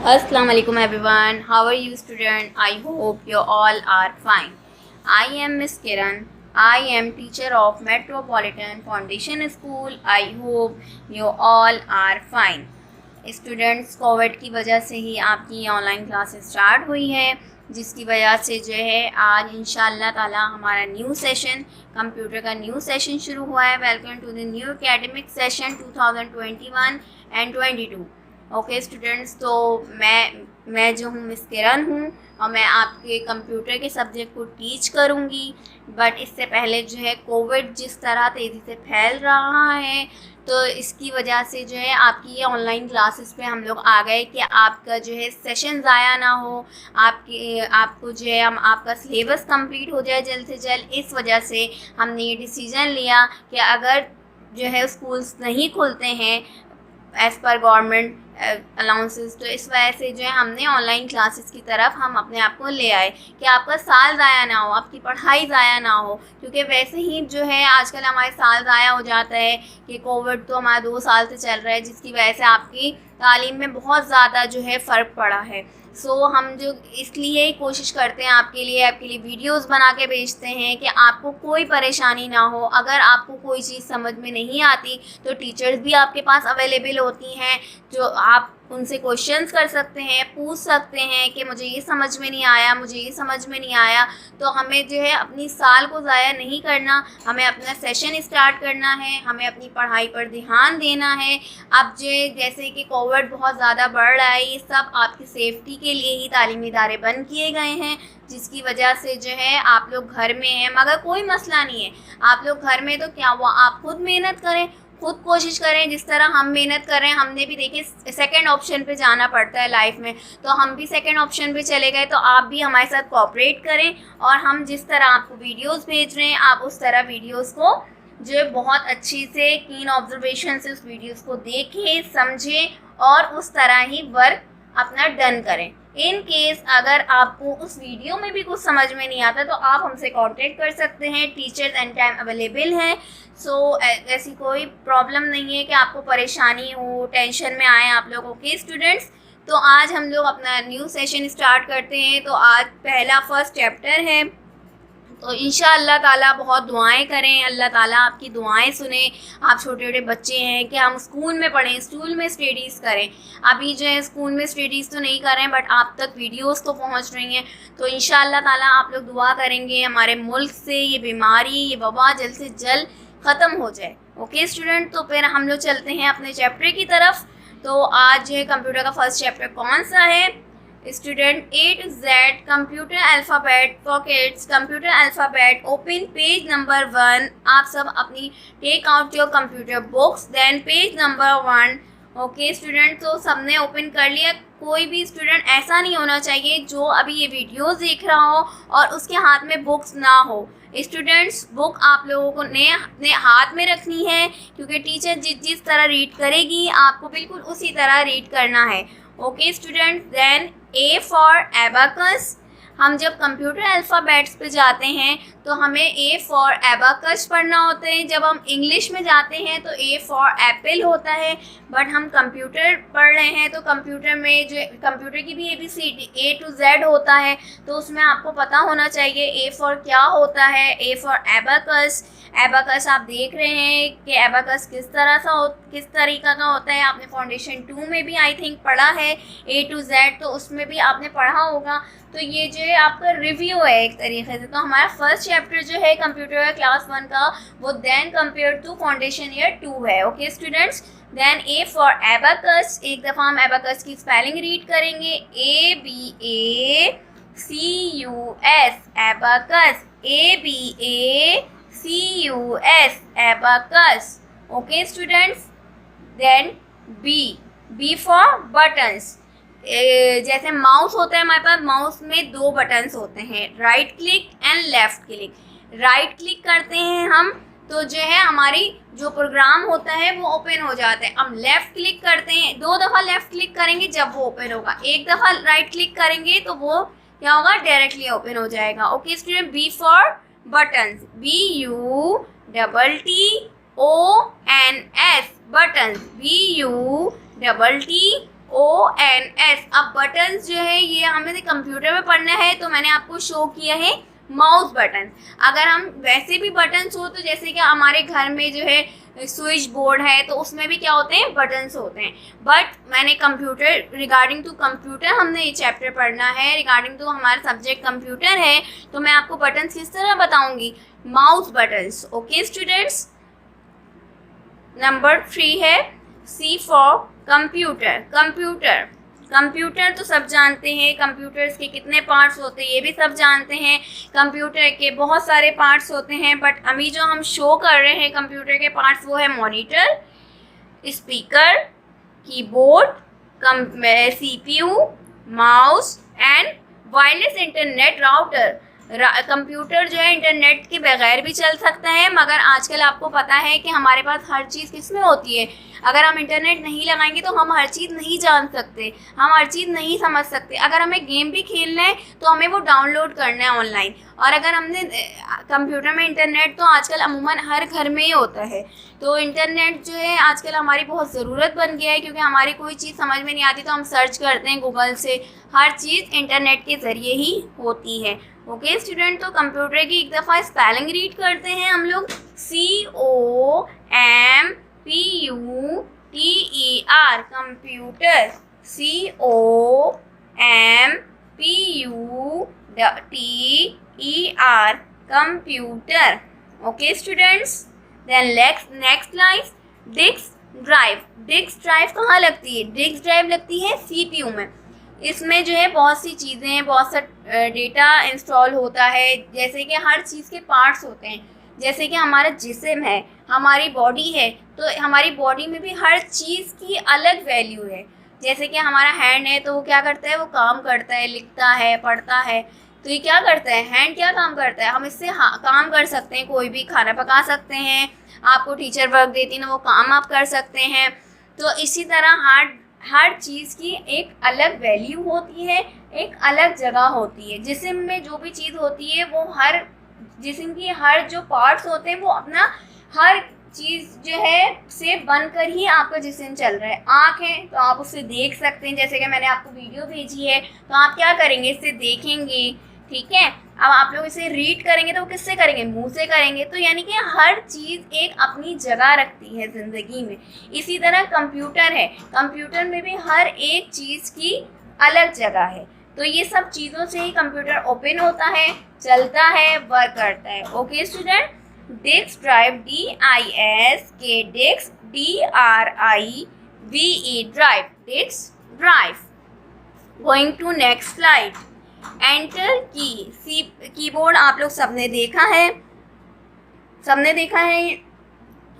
Assalamu alaikum everyone. How are you student? I hope you all are fine. I am Miss Kiran. I am teacher of Metropolitan Foundation School. I hope you all are fine. Students Covid की वजह से ही आपकी online classes start हुई है, जिसकी वजह से जो है आज इंशाअल्लाह ताला हमारा न्यू सेशन कंप्यूटर का न्यू सेशन शुरू हुआ है। Welcome to the new academic session 2021 and 22। Okay students, तो मैं जो हूँ मिस किरण हूँ और मैं आपके कंप्यूटर के सब्जेक्ट को टीच करूँगी। बट इससे पहले जो है कोविड जिस तरह तेज़ी से फैल रहा है, तो इसकी वजह से जो है आपकी ये ऑनलाइन क्लासेस पे हम लोग आ गए कि आपका जो है सेशन ज़ाया ना हो, आपको जो है आपका सिलेबस कंप्लीट हो जाए जल्द से जल्द। इस वजह से हमने ये डिसीज़न लिया कि अगर जो है स्कूल्स नहीं खुलते हैं एज़ पर गवर्नमेंट अलाउंसेस, तो इस वजह से जो है हमने ऑनलाइन क्लासेस की तरफ हम अपने आप को ले आए कि आपका साल ज़ाया ना हो, आपकी पढ़ाई ज़ाया ना हो। क्योंकि वैसे ही जो है आजकल हमारे साल ज़ाया हो जाता है कि कोविड तो हमारा 2 साल से चल रहा है, जिसकी वजह से आपकी तालीम में बहुत ज़्यादा जो है फ़र्क पड़ा है। सो हम जो इसलिए कोशिश करते हैं आपके लिए वीडियोस बना के भेजते हैं कि आपको कोई परेशानी ना हो। अगर आपको कोई चीज़ समझ में नहीं आती तो टीचर्स भी आपके पास अवेलेबल होती हैं, जो आप उनसे क्वेश्चंस कर सकते हैं, पूछ सकते हैं कि मुझे ये समझ में नहीं आया, मुझे ये समझ में नहीं आया। तो हमें जो है अपनी साल को ज़ाया नहीं करना, हमें अपना सेशन स्टार्ट करना है, हमें अपनी पढ़ाई पर ध्यान देना है। अब जो जैसे कि कोविड बहुत ज़्यादा बढ़ रहा है, ये सब आपकी सेफ्टी के लिए ही तालीमी इदारे बंद किए गए हैं, जिसकी वजह से जो है आप लोग घर में हैं। मगर कोई मसला नहीं है, आप लोग घर में तो क्या हुआ, आप खुद मेहनत करें, खुद कोशिश करें। जिस तरह हम मेहनत कर रहे हैं, हमने भी देखिए सेकंड ऑप्शन पे जाना पड़ता है लाइफ में, तो हम भी सेकंड ऑप्शन पे चले गए। तो आप भी हमारे साथ कोऑपरेट करें और हम जिस तरह आपको वीडियोस भेज रहे हैं, आप उस तरह वीडियोस को जो है बहुत अच्छी से कीन ऑब्जर्वेशन से उस वीडियोस को देखें, समझें और उस तरह ही वर्क अपना डन करें। इन केस अगर आपको उस वीडियो में भी कुछ समझ में नहीं आता तो आप हमसे कांटेक्ट कर सकते हैं, टीचर्स एंड टाइम अवेलेबल हैं। सो ऐसी कोई प्रॉब्लम नहीं है कि आपको परेशानी हो, टेंशन में आए आप लोग। ओके स्टूडेंट्स, तो आज हम लोग अपना न्यू सेशन स्टार्ट करते हैं। तो आज पहला फर्स्ट चैप्टर है, तो इंशाअल्लाह ताला बहुत दुआएं करें, अल्लाह ताला आपकी दुआएं सुने। आप छोटे छोटे बच्चे हैं कि हम स्कूल में पढ़ें, स्कूल में स्टडीज़ करें। अभी जो है स्कूल में स्टडीज़ तो नहीं कर रहे हैं, बट आप तक वीडियोस तो पहुंच रही हैं। तो इंशाअल्लाह ताला आप लोग दुआ करेंगे हमारे मुल्क से ये बीमारी, ये वबा जल्द से जल्द ख़त्म हो जाए। ओके स्टूडेंट, तो फिर हम लोग चलते हैं अपने चैप्टर की तरफ। तो आज जो है कंप्यूटर का फर्स्ट चैप्टर कौन सा है student? A to Z computer alphabet for kids, computer alphabet, open page number 1। आप सब अपनी take out your computer books, then page number 1। Okay student, तो सबने ओपन कर लिया। कोई भी स्टूडेंट ऐसा नहीं होना चाहिए जो अभी ये वीडियोस देख रहा हो और उसके हाथ में बुक्स ना हो। स्टूडेंट्स, बुक आप लोगों को ने अपने हाथ में रखनी है, क्योंकि टीचर जिस तरह रीड करेगी आपको बिल्कुल उसी तरह रीड करना है। Okay student, then A for abacus. हम जब कंप्यूटर अल्फ़ाबेट्स पे जाते हैं तो हमें A फॉर एबाकस पढ़ना होता है। जब हम इंग्लिश में जाते हैं तो A फॉर एप्पल होता है, बट हम कंप्यूटर पढ़ रहे हैं तो कंप्यूटर में जो कंप्यूटर की भी ABCD A to Z होता है, तो उसमें आपको पता होना चाहिए A फॉर क्या होता है। A for abacus. एबाकस आप देख रहे हैं कि एबाकस किस तरीका का होता है। आपने फाउंडेशन 2 में भी आई थिंक पढ़ा है A to Z, तो उसमें भी आपने पढ़ा होगा। तो ये जो है आपका रिव्यू है एक तरीके से। तो हमारा फर्स्ट चैप्टर जो है कंप्यूटर का क्लास 1 का, वो then compare to foundation year 2 है। Okay students, then A for abacus. एक दफ़ा हम एबाकस की स्पेलिंग रीड करेंगे, ABACUS abacus, ABACUS abacus. Okay students, then B for buttons. जैसे माउस होता है हमारे पास, माउस में 2 बटन्स होते हैं, right click and left click. Right click करते हैं हम तो जो है हमारी जो प्रोग्राम होता है वो ओपन हो जाता है। हम लेफ़्ट क्लिक करते हैं, 2 दफ़ा लेफ़्ट क्लिक करेंगे जब वो ओपन होगा, 1 दफ़ा राइट क्लिक करेंगे तो वो क्या होगा, डायरेक्टली ओपन हो जाएगा। Okay student, B for buttons, BUTTONS buttons, BUTTONS ONS। अब बटन्स जो है ये हमें कंप्यूटर में पढ़ना है, तो मैंने आपको शो किया है माउस बटन। अगर हम वैसे भी बटन्स हो तो जैसे कि हमारे घर में जो है स्विच बोर्ड है, तो उसमें भी क्या होते हैं, बटन्स होते हैं। बट मैंने कंप्यूटर, रिगार्डिंग टू कंप्यूटर हमने ये चैप्टर पढ़ना है, रिगार्डिंग टू हमारा सब्जेक्ट कंप्यूटर है, तो मैं आपको बटन्स किस तरह बताऊंगी, mouse buttons. Okay students, number 3 है C फॉर कंप्यूटर। कंप्यूटर तो सब जानते हैं, कंप्यूटर्स के कितने पार्ट्स होते हैं ये भी सब जानते हैं। कंप्यूटर के बहुत सारे पार्ट्स होते हैं, बट अभी जो हम शो कर रहे हैं कंप्यूटर के पार्ट्स वो है monitor, speaker, keyboard, CPU, mouse and wireless internet router. Computer जो है इंटरनेट के बगैर भी चल सकता है, मगर आजकल आपको पता है कि हमारे पास हर चीज़ किस में होती है। अगर हम इंटरनेट नहीं लगाएंगे तो हम हर चीज़ नहीं जान सकते, हम हर चीज़ नहीं समझ सकते। अगर हमें गेम भी खेलना है तो हमें वो डाउनलोड करना है ऑनलाइन, और अगर हमने कंप्यूटर में इंटरनेट तो आजकल अमूमन हर घर में ही होता है। तो इंटरनेट जो है आजकल हमारी बहुत ज़रूरत बन गया है, क्योंकि हमारी कोई चीज़ समझ में नहीं आती तो हम सर्च करते हैं गूगल से, हर चीज़ इंटरनेट के ज़रिए ही होती है। ओके स्टूडेंट, तो कंप्यूटर की एक दफ़ा स्पेलिंग रीड करते हैं हम लोग, COMPUTER, computer, COMPUTER, computer. Okay students, then next life disk drive. Disk drive कहाँ लगती है, डिस्क ड्राइव लगती है CPU में। इसमें जो है बहुत सी चीज़ें हैं, बहुत सा डेटा इंस्टॉल होता है, जैसे कि हर चीज़ के पार्ट्स होते हैं। जैसे कि हमारा जिस्म है, हमारी बॉडी है, तो हमारी बॉडी में भी हर चीज़ की अलग वैल्यू है। जैसे कि हमारा हैंड है तो वो क्या करता है, वो काम करता है, लिखता है, पढ़ता है। तो ये क्या करता है, हैंड क्या काम करता है, हम इससे काम कर सकते हैं, कोई भी खाना पका सकते हैं, आपको टीचर वर्क देती है ना वो काम आप कर सकते हैं। तो इसी तरह हर चीज़ की एक अलग वैल्यू होती है, एक अलग जगह होती है। जिस्म में जो भी चीज़ होती है वो हर जिस्म की हर जो पार्ट्स होते हैं वो अपना हर चीज़ जो है से बनकर ही आपका जिस्म चल रहा है। आँख है तो आप उससे देख सकते हैं, जैसे कि मैंने आपको वीडियो भेजी है तो आप क्या करेंगे, इससे देखेंगे, ठीक है। अब आप लोग इसे रीड करेंगे तो वो किससे करेंगे, मुंह से करेंगे। तो यानी कि हर चीज़ एक अपनी जगह रखती है ज़िंदगी में। इसी तरह कंप्यूटर है, कंप्यूटर में भी हर एक चीज़ की अलग जगह है। तो ये सब चीज़ों से ही कंप्यूटर ओपन होता है, चलता है, वर्क करता है। Okay student, disk drive, DISK, disk, DRIVE, drive, disk drive. Going to next slide, enter key. Keyboard आप लोग सबने देखा है।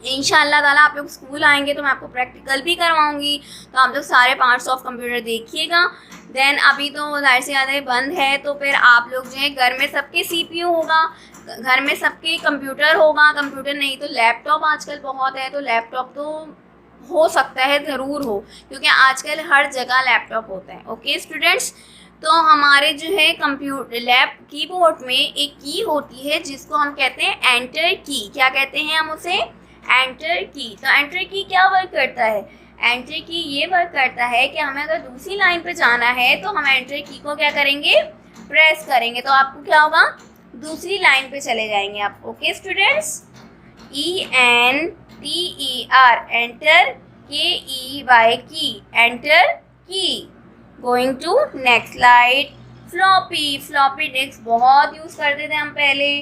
इंशाअल्लाह ताला आप लोग स्कूल आएंगे तो मैं आपको प्रैक्टिकल भी करवाऊंगी, तो आप लोग सारे पार्ट्स ऑफ कंप्यूटर देखिएगा। देन अभी तो ज़ाहिर सी बात है बंद है, तो फिर आप लोग जो है घर में सबके CPU होगा, घर में सबके कंप्यूटर होगा। कंप्यूटर नहीं तो लैपटॉप आजकल बहुत है, तो लैपटॉप तो हो सकता है ज़रूर हो, क्योंकि आजकल हर जगह लैपटॉप होता है। ओके स्टूडेंट्स, तो हमारे जो है कंप्यूटर कीबोर्ड में एक की होती है जिसको हम कहते हैं एंटर की। क्या कहते हैं हम उसे, एंटर की। तो एंटर की क्या वर्क करता है, एंटर की ये वर्क करता है कि हमें अगर दूसरी लाइन पे जाना है तो हम एंटर की को क्या करेंगे, प्रेस करेंगे, तो आपको क्या होगा, दूसरी लाइन पे चले जाएंगे आप। Okay students, ENTER, enter, KEY key, enter key. Going to next slide, floppy disk बहुत यूज़ करते थे हम पहले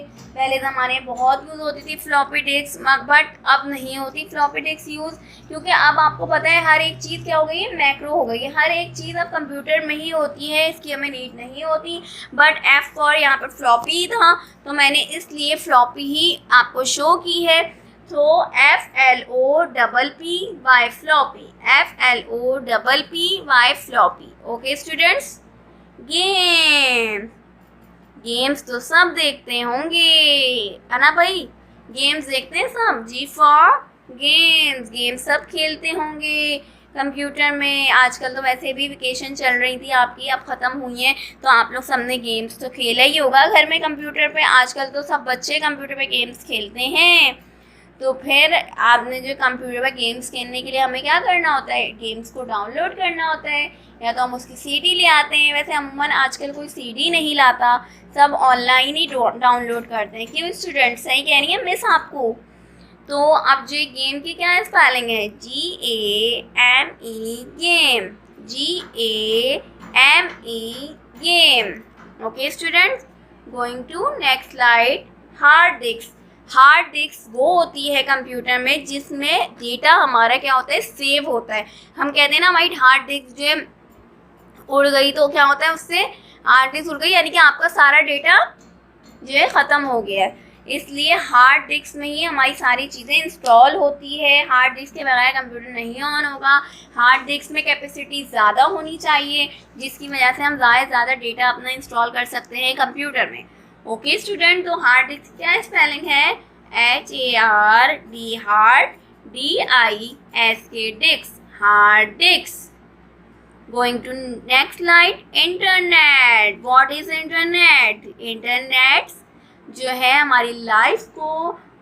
ज़माने में बहुत यूज़ होती थी फ्लॉपी डिस्क, बट अब नहीं होती फ्लॉपी डिस्क यूज़, क्योंकि अब आपको पता है हर एक चीज़ क्या हो गई है, मैक्रो हो गई है। हर एक चीज़ अब कंप्यूटर में ही होती है, इसकी हमें नीड नहीं होती। बट F फॉर यहाँ पर फ्लॉपी था तो मैंने इसलिए फ्लॉपी ही आपको शो की है। तो FLOPPY floppy, FLOPPY floppy. Okay students, games तो सब देखते होंगे, है ना भाई, गेम्स देखते हैं सब। G फॉर गेम्स सब खेलते होंगे कंप्यूटर में। आजकल तो वैसे भी वेकेशन चल रही थी आपकी, अब ख़त्म हुई है, तो आप लोग सबने गेम्स तो खेला ही होगा घर में कंप्यूटर पे। आजकल तो सब बच्चे कंप्यूटर पे गेम्स खेलते हैं। तो फिर आपने जो कंप्यूटर पर गेम्स खेलने के लिए हमें क्या करना होता है, गेम्स को डाउनलोड करना होता है, या तो हम उसकी सीडी ले आते हैं। वैसे अमूमन आजकल कोई सीडी नहीं लाता, सब ऑनलाइन ही डाउनलोड करते हैं। क्यों स्टूडेंट, सही कह रही है मिस आपको? तो अब जो गेम की क्या स्पेलिंग है, GAME game, GAME game. Okay students, going to next slide. Hard disk. Hard disk वो होती है कंप्यूटर में जिसमें डेटा हमारा क्या होता है, सेव होता है। हम कहते हैं ना हमारी हार्ड डिस्क जो है उड़ गई, तो क्या होता है उससे, हार्ड डिस्क उड़ गई यानी कि आपका सारा डेटा जो है ख़त्म हो गया है। इसलिए हार्ड डिस्क में ही हमारी सारी चीज़ें इंस्टॉल होती है। हार्ड डिस्क के बगैर कंप्यूटर नहीं ऑन होगा। हार्ड डिस्क में कैपेसिटी ज़्यादा होनी चाहिए, जिसकी वजह से हम ज़्यादा डेटा अपना इंस्टॉल कर सकते हैं कंप्यूटर में। ओके स्टूडेंट, तो हार्ड डिस्क क्या स्पेलिंग है, HARD, hard, DISK disk, hard disk. Going to next slide, internet. What is internet? Internet जो है हमारी लाइफ को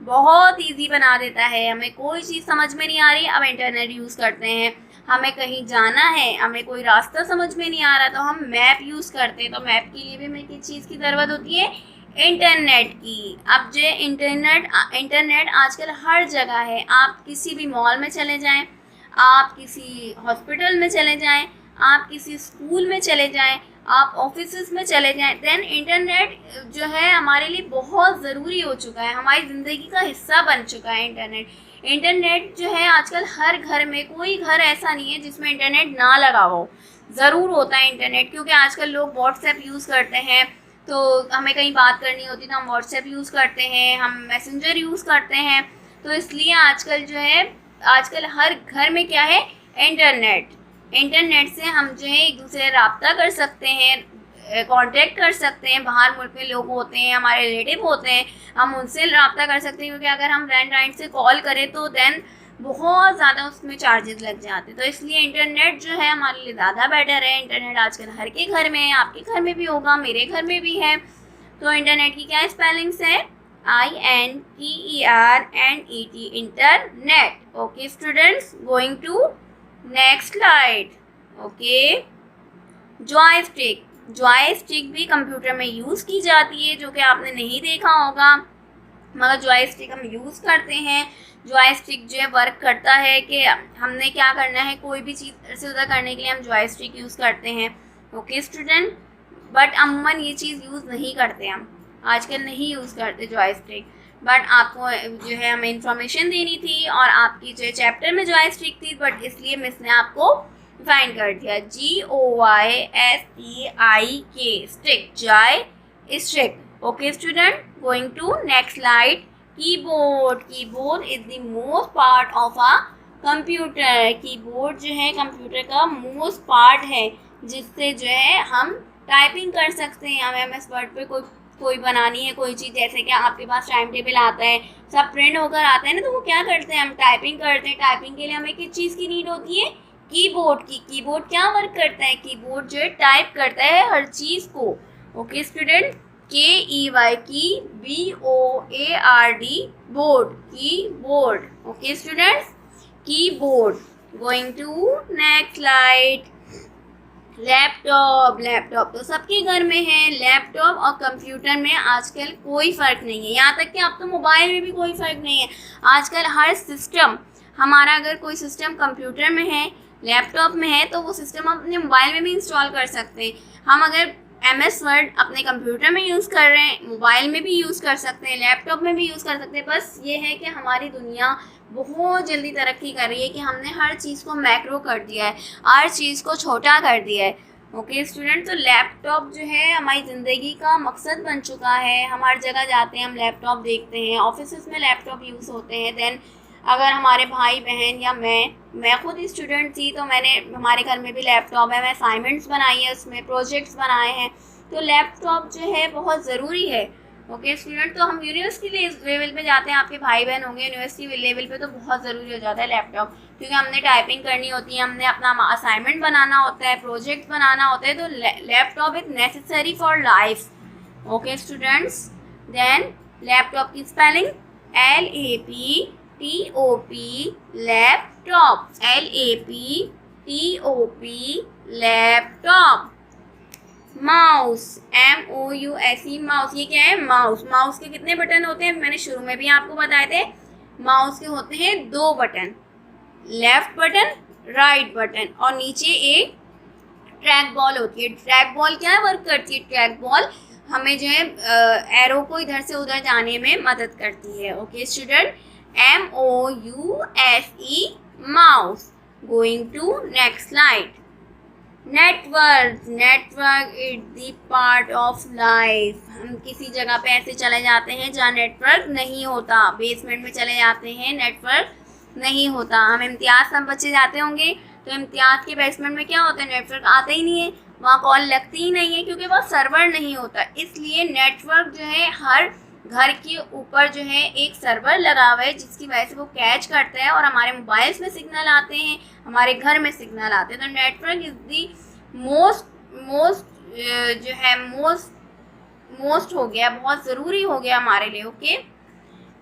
बहुत इजी बना देता है। हमें कोई चीज़ समझ में नहीं आ रही, अब इंटरनेट यूज़ करते हैं। हमें कहीं जाना है, हमें कोई रास्ता समझ में नहीं आ रहा, तो हम मैप यूज़ करते हैं। तो मैप के लिए भी हमें किस चीज़ की ज़रूरत होती है, इंटरनेट की। अब जो इंटरनेट आजकल हर जगह है। आप किसी भी मॉल में चले जाएं, आप किसी हॉस्पिटल में चले जाएं, आप किसी स्कूल में चले जाएं, आप ऑफिस में चले जाएं, देन इंटरनेट जो है हमारे लिए बहुत ज़रूरी हो चुका है, हमारी ज़िंदगी का हिस्सा बन चुका है इंटरनेट जो है आजकल हर घर में, कोई घर ऐसा नहीं है जिसमें इंटरनेट ना लगा हो, ज़रूर होता है इंटरनेट। क्योंकि आजकल लोग व्हाट्सएप यूज़ करते हैं, तो हमें कहीं बात करनी होती है तो हम व्हाट्सएप यूज़ करते हैं, हम मैसेंजर यूज़ करते हैं। तो इसलिए आजकल हर घर में क्या है, इंटरनेट से हम जो है एक दूसरे से रब्ता कर सकते हैं, कांटेक्ट कर सकते हैं। बाहर मुल्क में लोग होते हैं, हमारे रिलेटिव होते हैं, हम उनसे रब्ता कर सकते हैं। क्योंकि अगर हम लैंडलाइन से कॉल करें तो देन बहुत ज़्यादा उसमें चार्जेस लग जाते हैं। तो इसलिए इंटरनेट जो है हमारे लिए ज़्यादा बेटर है। इंटरनेट आजकल हर के घर में है, आपके घर में भी होगा, मेरे घर में भी है। तो इंटरनेट की क्या स्पेलिंग्स है, INTERNET, internet. Okay students, going to next slide. Okay, joystick भी कंप्यूटर में यूज़ की जाती है, जो कि आपने नहीं देखा होगा, मगर जॉयस्टिक हम यूज़ करते हैं। जॉयस्टिक जो है वर्क करता है कि हमने क्या करना है, कोई भी चीज़ इधर से उधर करने के लिए हम जॉयस्टिक यूज़ करते हैं। ओके स्टूडेंट, बट अमूमन ये चीज़ यूज़ नहीं करते, हम आजकल नहीं यूज़ करते जॉयस्टिक। बट आपको जो है हमें इंफॉर्मेशन देनी थी और आपकी जो चैप्टर में जॉयस्टिक थी, बट इसलिए मिस ने आपको फाइंड कर दिया, GOYSTIK, stick, joystick. Okay student, going to next slide. Keyboard is the most part of a computer. Keyboard जो है कंप्यूटर का मोस्ट पार्ट है, जिससे जो है हम टाइपिंग कर सकते हैं। हमें MS वर्ड पे कोई बनानी है कोई चीज़, जैसे कि आपके पास टाइम टेबल आता है, सब प्रिंट होकर आता है ना, तो वो क्या करते हैं, हम टाइपिंग करते हैं। टाइपिंग के लिए हमें किस चीज़ की नीड होती है, कीबोर्ड की। कीबोर्ड क्या वर्क करता है, कीबोर्ड जो है टाइप करता है हर चीज़ को। Okay student, KEY key BOARD, board, keyboard. Okay students, keyboard. Going to next slide. Laptop तो सबके घर में है। लैपटॉप और कंप्यूटर में आजकल कोई फ़र्क नहीं है, यहाँ तक कि अब तो मोबाइल में भी कोई फ़र्क नहीं है। आजकल हर सिस्टम हमारा, अगर कोई सिस्टम कंप्यूटर में है, लैपटॉप में है, तो वो सिस्टम हम अपने मोबाइल में भी इंस्टॉल कर सकते हैं। हम अगर MS वर्ड अपने कंप्यूटर में यूज़ कर रहे हैं, मोबाइल में भी यूज़ कर सकते हैं, लैपटॉप में भी यूज़ कर सकते हैं। बस ये है कि हमारी दुनिया बहुत जल्दी तरक्की कर रही है कि हमने हर चीज़ को मैक्रो कर दिया है, हर चीज़ को छोटा कर दिया है। ओके स्टूडेंट, तो लैपटॉप जो है हमारी ज़िंदगी का मकसद बन चुका है। हम हर जगह जाते हैं, हम लैपटॉप देखते हैं, ऑफिस में लैपटॉप यूज़ होते हैं। देन अगर हमारे भाई बहन या मैं खुद स्टूडेंट थी, तो मैंने, हमारे घर में भी लैपटॉप है, मैं असाइनमेंट्स बनाई है, उसमें प्रोजेक्ट्स बनाए हैं। तो लैपटॉप जो है बहुत ज़रूरी है। ओके स्टूडेंट, तो हम यूनिवर्सिटी लेवल पे जाते हैं, आपके भाई बहन होंगे यूनिवर्सिटी लेवल पे, तो बहुत ज़रूरी हो जाता है लैपटॉप, क्योंकि हमने टाइपिंग करनी होती है, हमने अपना असाइनमेंट बनाना होता है, प्रोजेक्ट बनाना होता है। तो laptop is necessary for life. Okay students, then laptop की spelling TOP laptop, LAPTOP laptop. Mouse, MOUSE mouse, ये क्या है? माउस। माउस के कितने बटन होते हैं? मैंने शुरू में भी आपको बताए थे, माउस के होते हैं 2 button, left button, right button, और नीचे एक ट्रैक बॉल होती है। ट्रैक बॉल क्या वर्क करती है? ट्रैक बॉल हमें जो है एरो को इधर से उधर जाने में मदद करती है। Okay student, MOUSE mouse. Going to next slide. Network, network is the part of life. हम किसी जगह पे ऐसे चले जाते हैं जहाँ नेटवर्क नहीं होता, बेसमेंट में चले जाते हैं, नेटवर्क नहीं होता। हम इम्तियाज़, सब बच्चे जाते होंगे तो इम्तियाज़ के बेसमेंट में क्या होता है? नेटवर्क आता ही नहीं है, वहाँ कॉल लगती ही नहीं है, क्योंकि वहाँ सर्वर नहीं होता। इसलिए नेटवर्क जो है हर घर के ऊपर जो है एक सर्वर लगा हुआ है, जिसकी वजह से वो कैच करता है और हमारे मोबाइल्स में सिग्नल आते हैं, हमारे घर में सिग्नल आते हैं। तो नेटवर्क इज़ दी मोस्ट हो गया, बहुत ज़रूरी हो गया हमारे लिए। ओके,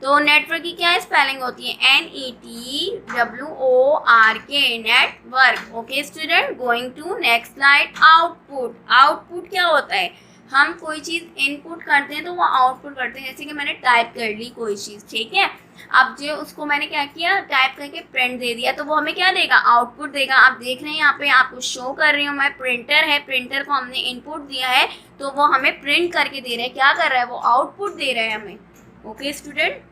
तो नेटवर्क की क्या स्पेलिंग होती है? NETWORK, network. Okay student, going to next slide. Output, output क्या होता है? हम कोई चीज़ इनपुट करते हैं तो वो आउटपुट करते हैं। जैसे कि मैंने टाइप कर ली कोई चीज़, ठीक है, अब जो उसको मैंने क्या किया, टाइप करके प्रिंट दे दिया, तो वो हमें क्या देगा? आउटपुट देगा। आप देख रहे हैं यहाँ पे आपको शो कर रही हूँ मैं, प्रिंटर है, प्रिंटर को हमने इनपुट दिया है तो वो हमें प्रिंट करके दे रहा है। क्या कर रहा है? वो आउटपुट दे रहा है हमें। ओके स्टूडेंट,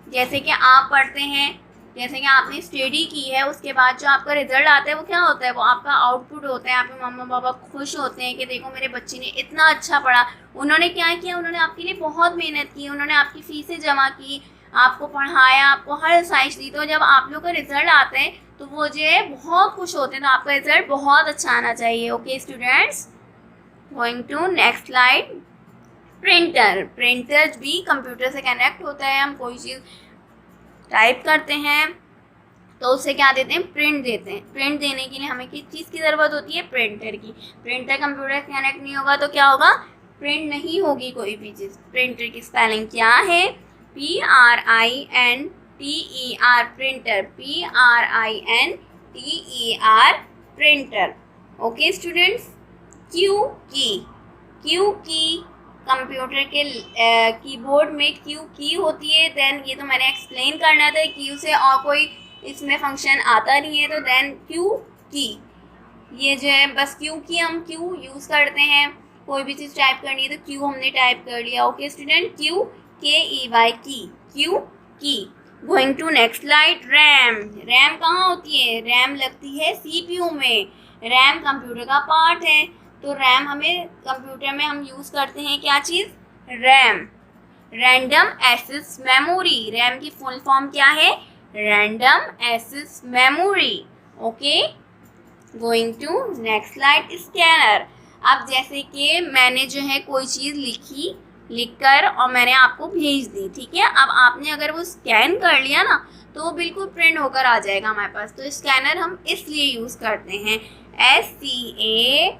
जैसे कि आप पढ़ते हैं, जैसे कि आपने स्टडी की है, उसके बाद जो आपका रिजल्ट आता है वो क्या होता है? वो आपका आउटपुट होता है। आपके मम्मा पापा खुश होते हैं कि देखो मेरे बच्चे ने इतना अच्छा पढ़ा। उन्होंने क्या किया? उन्होंने आपके लिए बहुत मेहनत की, उन्होंने आपकी फीसें जमा की, आपको पढ़ाया, आपको हर साइंस दी। तो जब आप लोग का रिजल्ट आता है तो वो जो है बहुत खुश होते हैं। तो आपका रिजल्ट बहुत अच्छा आना चाहिए। Okay students, going to next slide. Printer, printer भी कंप्यूटर से कनेक्ट होता है। हम कोई चीज़ टाइप करते हैं तो उसे क्या देते हैं? प्रिंट देते हैं। प्रिंट देने के लिए हमें किस चीज़ की ज़रूरत होती है? प्रिंटर की। प्रिंटर कंप्यूटर से कनेक्ट नहीं होगा तो क्या होगा? प्रिंट नहीं होगी कोई भी चीज़। प्रिंटर की स्पेलिंग क्या है? PRINTER, printer, PRINTER, printer. Okay students, Q की, क्यू की कंप्यूटर के कीबोर्ड में क्यू की होती है। देन ये तो मैंने एक्सप्लेन करना था, क्यू से और कोई इसमें फंक्शन आता नहीं है। तो देन क्यू की, ये जो है बस क्यू की हम क्यू यूज़ करते हैं। कोई भी चीज़ टाइप करनी है तो क्यू हमने टाइप कर लिया। Okay student, Q KEY key, Q key. Going to next slide. RAM, RAM कहाँ होती है? रैम लगती है CPU में। रैम कंप्यूटर का पार्ट है। तो रैम हमें कंप्यूटर में हम यूज़ करते हैं क्या चीज़? RAM, random access memory. RAM की फुल फॉर्म क्या है? Random access memory. Okay, going to next slide. Scanner, अब जैसे कि मैंने जो है कोई चीज़ लिखकर और मैंने आपको भेज दी, ठीक है, अब आपने अगर वो स्कैन कर लिया ना तो वो बिल्कुल प्रिंट होकर आ जाएगा हमारे पास। तो स्कैनर हम इसलिए यूज़ करते हैं, SCANNER,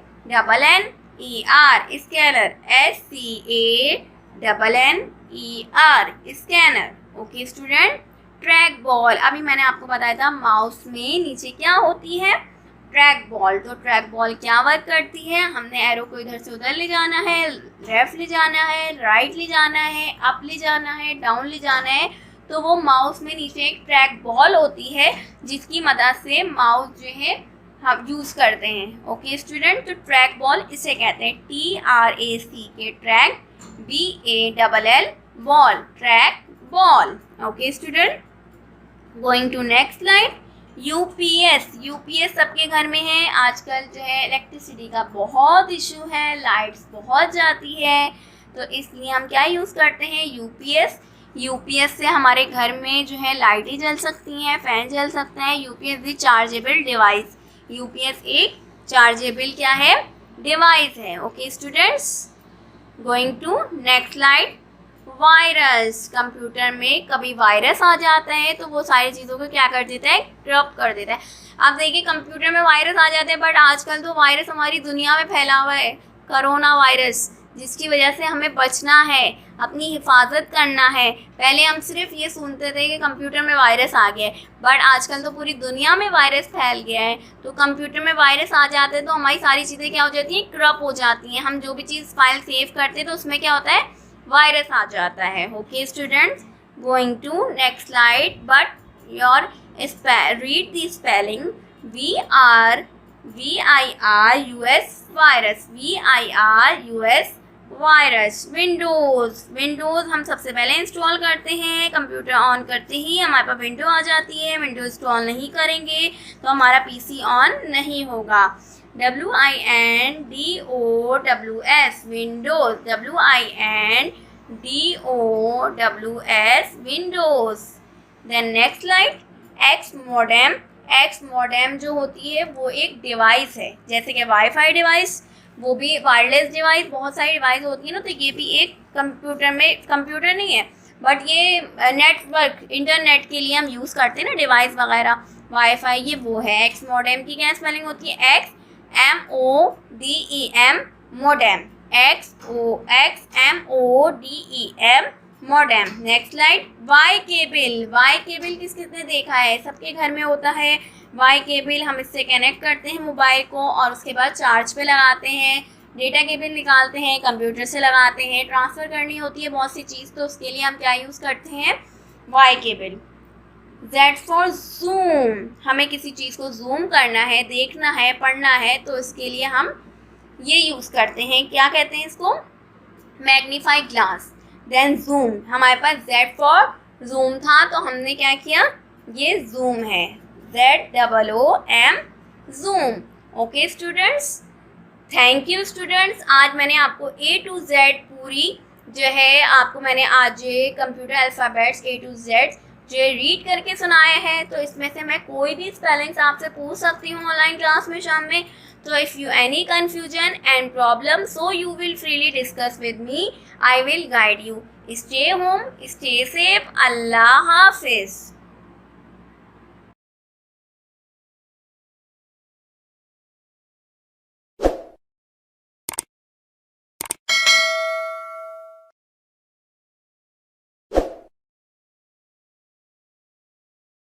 scanner, SCANNER, scanner. Okay student, track ball, अभी मैंने आपको बताया था माउस में नीचे क्या होती है? Track ball. तो ट्रैक बॉल क्या वर्क करती है? हमने एरो को इधर से उधर ले जाना है, लेफ्ट ले जाना है, राइट ले जाना है, अप ले जाना है, डाउन ले जाना है। तो वो माउस में नीचे एक ट्रैक बॉल होती है जिसकी मदद से माउस जो है हम यूज़ करते हैं। ओके स्टूडेंट, तो ट्रैक बॉल इसे कहते हैं, TRAC, track, BALL, ball, track ball. Okay student, going to next slide. UPS सबके घर में है। आजकल जो है इलेक्ट्रिसिटी का बहुत इशू है, लाइट्स बहुत जाती है, तो इसलिए हम क्या यूज़ करते हैं? यूपीएस से हमारे घर में जो है लाइटें जल सकती हैं, फैन जल सकते हैं। UPS the chargeable device, UPS एक चार्जेबल क्या है? डिवाइस है। Okay students, going to next slide. Virus, कंप्यूटर में कभी वायरस आ जाता है तो वो सारी चीज़ों को क्या कर देता है? करप्ट कर देता है। अब देखिए कंप्यूटर में वायरस आ जाते हैं, बट आजकल तो वायरस हमारी दुनिया में फैला हुआ है। कोरोना वायरस, जिसकी वजह से हमें बचना है, अपनी हिफाजत करना है। पहले हम सिर्फ ये सुनते थे कि कंप्यूटर में वायरस आ गया है, बट आजकल तो पूरी दुनिया में वायरस फैल गया है। तो कंप्यूटर में वायरस आ जाते हैं तो हमारी सारी चीज़ें क्या हो जाती हैं, करप्ट हो जाती हैं। हम जो भी चीज़ फाइल सेव करते हैं तो उसमें क्या होता है, वायरस आ जाता है। Okay students, going to next slide, but your read the spelling virus virus, virus virus. Windows हम सबसे पहले इंस्टॉल करते हैं, कंप्यूटर ऑन करते ही हमारे पास विंडो आ जाती है। विंडो इंस्टॉल नहीं करेंगे तो हमारा पीसी ऑन नहीं होगा। WINDOWS Windows, WINDOWS Windows. Then next slide, X modem जो होती है वो एक डिवाइस है, जैसे कि वाईफाई डिवाइस, वो भी वायरलेस डिवाइस, बहुत सारी डिवाइस होती है ना। तो ये भी एक कंप्यूटर नहीं है, बट ये नेटवर्क इंटरनेट के लिए हम यूज़ करते हैं ना, डिवाइस वगैरह। वाईफाई ये वो है। एक्स मॉडेम की क्या स्पेलिंग होती है, XMODEM modem, XMODEM modem. Next slide, Y cable किसने देखा है, सबके घर में होता है। वाई केबल हम इससे कनेक्ट करते हैं मोबाइल को और उसके बाद चार्ज पे लगाते हैं। डेटा केबल निकालते हैं, कंप्यूटर से लगाते हैं, ट्रांसफ़र करनी होती है बहुत सी चीज़, तो उसके लिए हम क्या यूज़ करते हैं, Y cable. Z for zoom, हमें किसी चीज़ को जूम करना है, देखना है, पढ़ना है, तो इसके लिए हम ये यूज़ करते हैं, क्या कहते हैं इसको, मैग्नीफाई ग्लास। देन जूम, हमारे पास Z फॉर जूम था तो हमने क्या किया, ये जूम है, ZOOM zoom. Okay students, thank you students. आज मैंने आपको A to Z पूरी जो है आपको मैंने आज computer alphabets A to Z जो रीड करके सुनाया है। तो इसमें से मैं कोई भी स्पेलिंग्स आपसे पूछ सकती हूँ ऑनलाइन क्लास में शाम में। तो if you any confusion and problem, so you will freely discuss with me, I will guide you. Stay home, stay safe, अल्लाह हाफिज़।